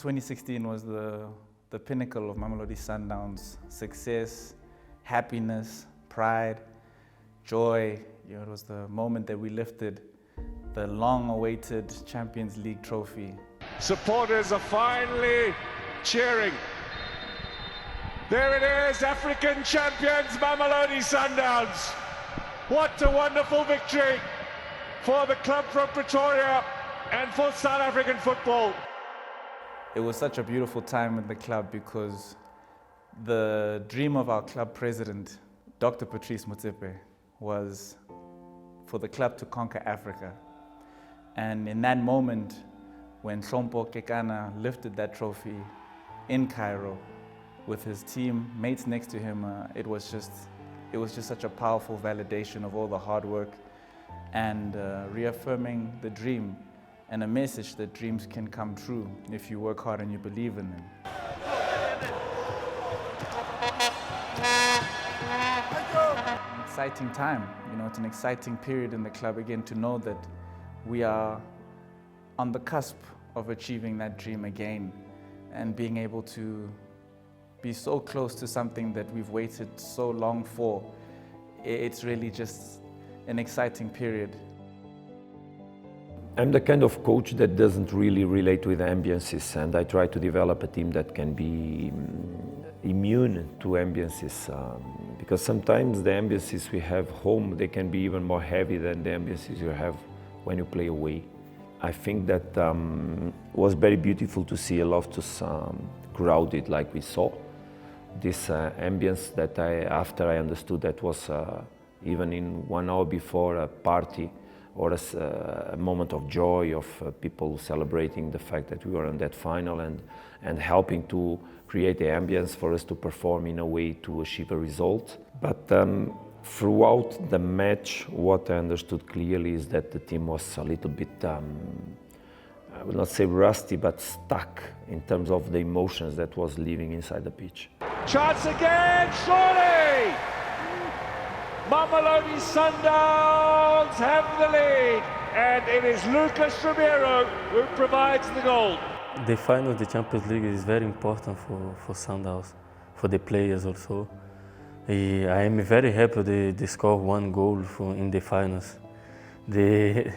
2016 was the pinnacle of Mamelodi Sundowns' success, happiness, pride, joy. You know, it was the moment that we lifted the long-awaited Champions League trophy. Supporters are finally cheering. There it is, African champions Mamelodi Sundowns. What a wonderful victory for the club from Pretoria and for South African football. It was such a beautiful time at the club because the dream of our club president, Dr. Patrice Motsepe, was for the club to conquer Africa. And in that moment, when Tlhopie Kekana lifted that trophy in Cairo with his team mates next to him, it was just such a powerful validation of all the hard work and reaffirming the dream and a message that dreams can come true if you work hard and you believe in them. An exciting time, you know, it's an exciting period in the club again to know that we are on the cusp of achieving that dream again and being able to be so close to something that we've waited so long for. It's really just an exciting period. I'm the kind of coach that doesn't really relate with ambiances, and I try to develop a team that can be immune to ambiances, because sometimes the ambiances we have home, they can be even more heavy than the ambiances you have when you play away. I think that was very beautiful to see a Loftus crowded like we saw. This ambience that after I understood that was even in 1 hour before a party or a moment of joy of people celebrating the fact that we were in that final and helping to create the ambience for us to perform in a way to achieve a result. But throughout the match, what I understood clearly is that the team was a little bit, I will not say rusty, but stuck in terms of the emotions that was living inside the pitch. Chance again, surely! Mamelodi Sundowns have the lead, and it is Lucas Ribeiro who provides the goal. The final of the Champions League is very important for Sundowns, for the players also. I am very happy they score 1 goal in the finals. I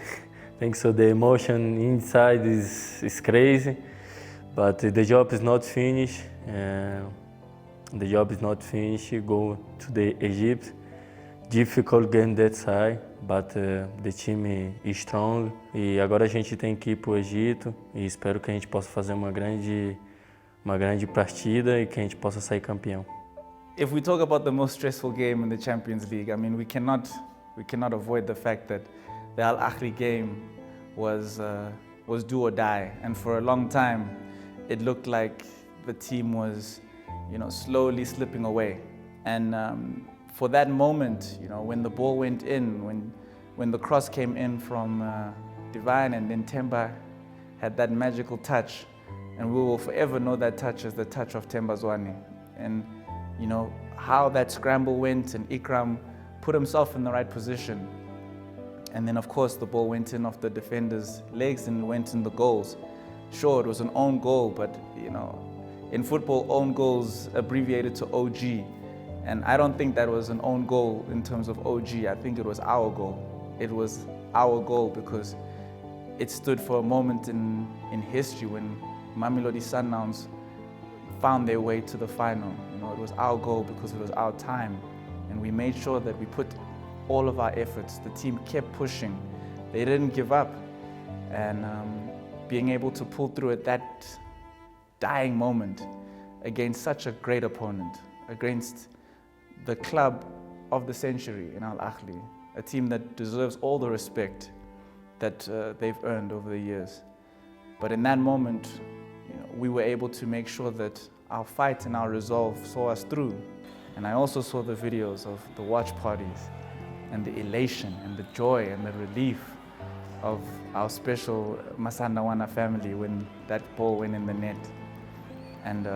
think so. The emotion inside is crazy, but the job is not finished. The job is not finished. Go to the Egypt. Difficult game that side, but the time is strong. E agora a gente tem que ir para o Egito e espero que a gente possa fazer uma grande partida e que a gente possa sair campeão. If we talk about the most stressful game in the Champions League, I mean, we cannot avoid the fact that the Ahly game was do or die, and for a long time, it looked like the team was, you know, slowly slipping away. And for that moment, you know, when the ball went in, when the cross came in from Divine and then Themba had that magical touch, and we will forever know that touch as the touch of Themba Zwane. And you know, how that scramble went and Ikram put himself in the right position. And then of course the ball went in off the defender's legs and went in the goals. Sure, it was an own goal, but you know, in football, own goals abbreviated to OG. And I don't think that was an own goal in terms of OG. I think it was our goal. It was our goal because it stood for a moment in history when Mamelodi Sundowns found their way to the final. You know, it was our goal because it was our time. And we made sure that we put all of our efforts. The team kept pushing. They didn't give up. And being able to pull through at that dying moment against such a great opponent, against the club of the century in Ahly, a team that deserves all the respect that they've earned over the years. But in that moment, you know, we were able to make sure that our fight and our resolve saw us through. And I also saw the videos of the watch parties and the elation and the joy and the relief of our special Masandawana family when that ball went in the net. And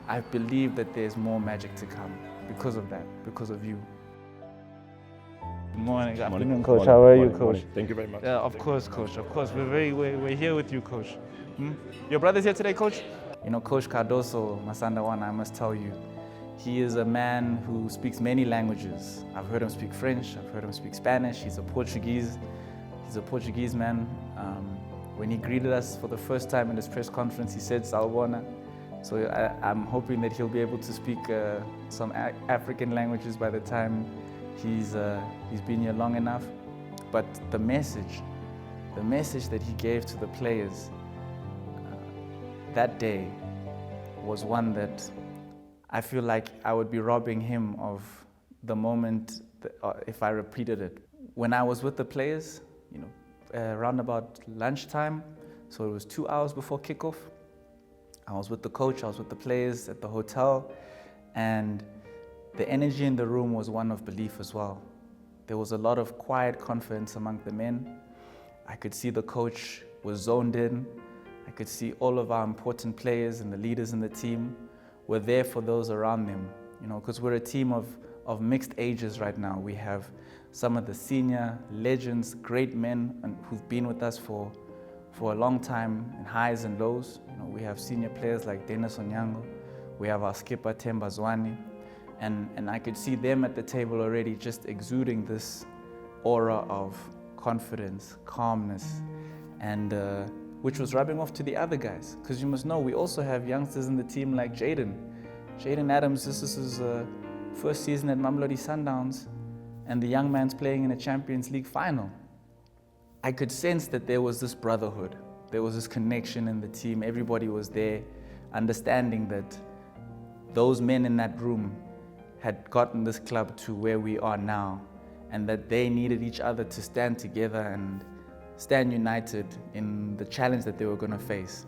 I believe that there's more magic to come because of that, because of you. Good morning. Good afternoon, Coach. How are you, Coach? Thank you very much. Of course, Coach. Of course, we're here with you, Coach. Your brother's here today, Coach? You know, Coach Cardoso, Masandawana, I must tell you, he is a man who speaks many languages. I've heard him speak French, I've heard him speak Spanish, he's a Portuguese man. When he greeted us for the first time in his press conference, he said Sawubona. So I'm hoping that he'll be able to speak some African languages by the time he's been here long enough. But the message that he gave to the players that day was one that I feel like I would be robbing him of the moment if I repeated it. When I was with the players, you know, around about lunchtime, so it was 2 hours before kickoff, I was with the coach, I was with the players at the hotel, and the energy in the room was one of belief as well. There was a lot of quiet confidence among the men. I could see the coach was zoned in. I could see all of our important players and the leaders in the team were there for those around them. You know, because we're a team of mixed ages right now. We have some of the senior legends, great men who've been with us for a long time in highs and lows. You know, we have senior players like Dennis Onyango. We have our skipper Themba Zwane. And I could see them at the table already just exuding this aura of confidence, calmness, and which was rubbing off to the other guys. Because you must know, we also have youngsters in the team like Jaden Adams. This is his first season at Mamelodi Sundowns, and the young man's playing in a Champions League final. I could sense that there was this brotherhood. There was this connection in the team. Everybody was there, understanding that those men in that room had gotten this club to where we are now, and that they needed each other to stand together and stand united in the challenge that they were going to face.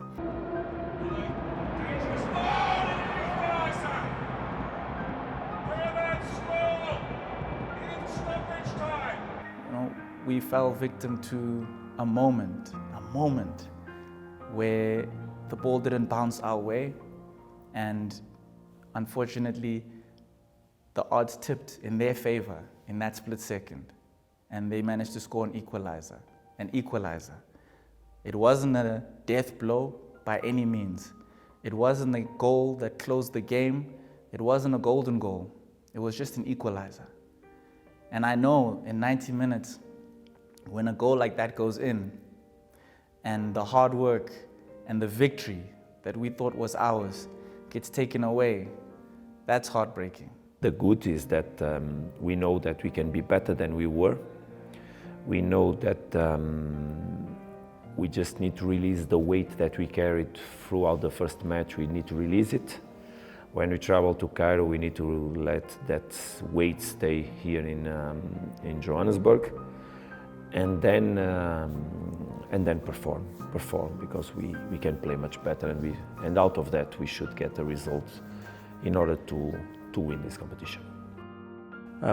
You know, we fell victim to a moment where the ball didn't bounce our way, and unfortunately the odds tipped in their favor in that split second, and they managed to score an equalizer. It wasn't a death blow by any means. It wasn't a goal that closed the game. It wasn't a golden goal. It was just an equalizer. And I know in 90 minutes, when a goal like that goes in, and the hard work and the victory that we thought was ours gets taken away, that's heartbreaking. The good is that we know that we can be better than we were. We know that we just need to release the weight that we carried throughout the first match. We need to release it. When we travel to Cairo, we need to let that weight stay here in Johannesburg, and then perform because we can play much better, and out of that we should get the results in order to win this competition.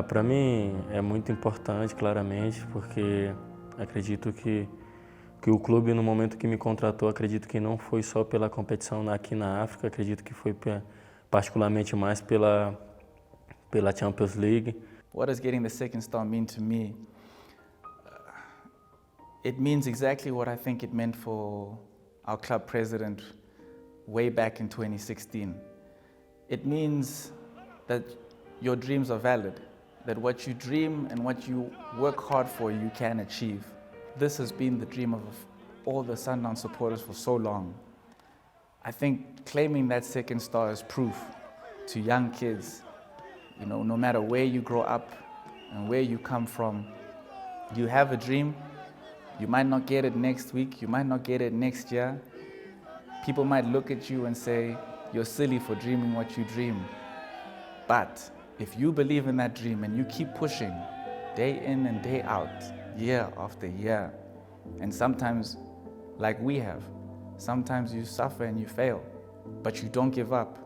Para mim é muito importante, claramente, porque acredito que o clube, no momento que me contratou, acredito que não foi só pela competição aqui na África, acredito que foi particularmente mais pela Champions League. What does getting the second star mean to me? It means exactly what I think it meant for our club president way back in 2016. It means that your dreams are valid, that what you dream and what you work hard for, you can achieve. This has been the dream of all the Sundowns supporters for so long. I think claiming that second star is proof to young kids, you know, no matter where you grow up and where you come from, you have a dream. You might not get it next week, you might not get it next year. People might look at you and say, you're silly for dreaming what you dream. But if you believe in that dream and you keep pushing day in and day out, year after year, and sometimes, like we have, sometimes you suffer and you fail, but you don't give up.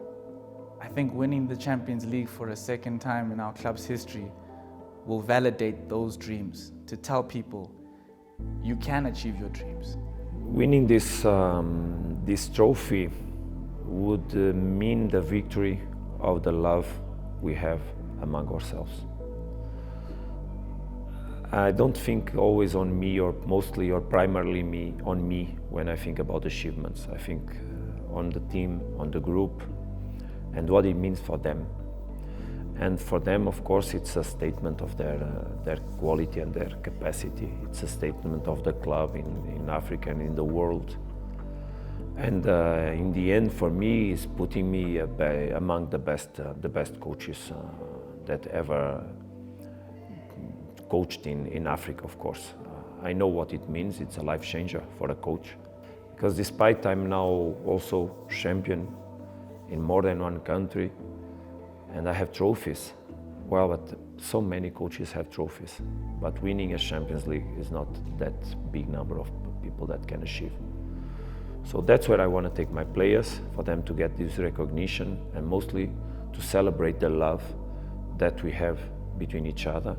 I think winning the Champions League for a second time in our club's history will validate those dreams, to tell people you can achieve your dreams. Winning this trophy would mean the victory of the love we have among ourselves. I don't think always on me, or mostly or primarily on me when I think about achievements. I think on the team, on the group, and what it means for them. And for them, of course, it's a statement of their quality and their capacity. It's a statement of the club in Africa and in the world. And in the end, for me, it's putting me among the best coaches that ever coached in Africa, of course. I know what it means. It's a life changer for a coach. Because despite I'm now also champion in more than one country, and I have trophies. Well, but so many coaches have trophies. But winning a Champions League is not that big number of people that can achieve. So that's where I want to take my players, for them to get this recognition and mostly to celebrate the love that we have between each other,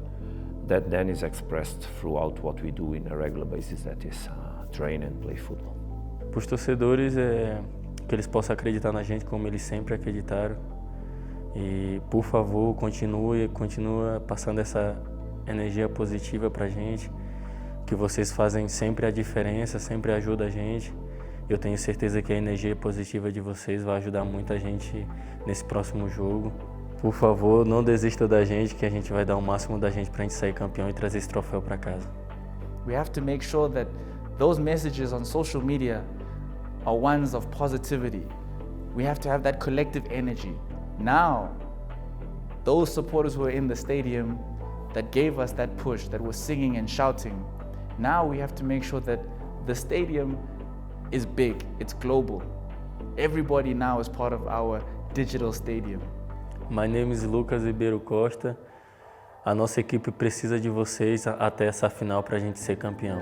that then is expressed throughout what we do in a regular basis, that is train and play football. Para os torcedores, que eles possam acreditar na gente como eles sempre acreditaram. E, por favor, continua passando essa energia positiva para a gente, que vocês fazem sempre a diferença, sempre ajuda a gente. Eu tenho certeza que a energia positiva de vocês vai ajudar muita gente nesse próximo jogo. Por favor, não desista da gente, que a gente vai dar o máximo da gente para a gente sair campeão e trazer esse troféu para casa. We have to make sure that those messages on social media are ones of positivity. We have to have that collective energy. Now, those supporters who were in the stadium that gave us that push, that were singing and shouting, now we have to make sure that the stadium is big, it's global. Everybody now is part of our digital stadium. My name is Lucas Ribeiro Costa. A nossa equipe precisa de vocês até essa final para a gente ser campeão.